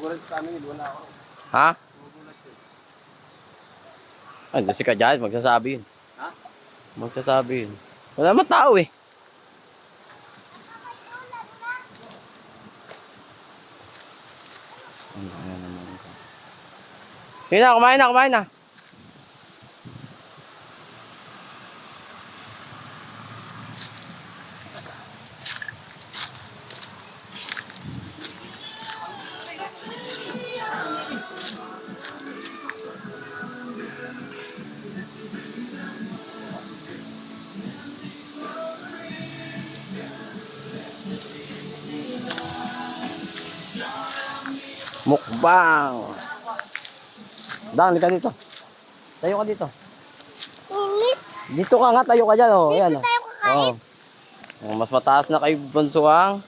Gulat sa amin, wala ako. Ha? Gulat yun. Ay, si Kajahit, magsasabi yun. Ha? Magsasabi yun. Wala naman tao eh. Ayan naman. Sige na, kumain na, kumain na. Mukbang. Dang, ka dito. Tayo ka dito. Init. Dito ka nga, tayo ka dyan. Oh. Dito Ayan, oh. tayo kakain. Oh. Mas mataas na kay Bunso ang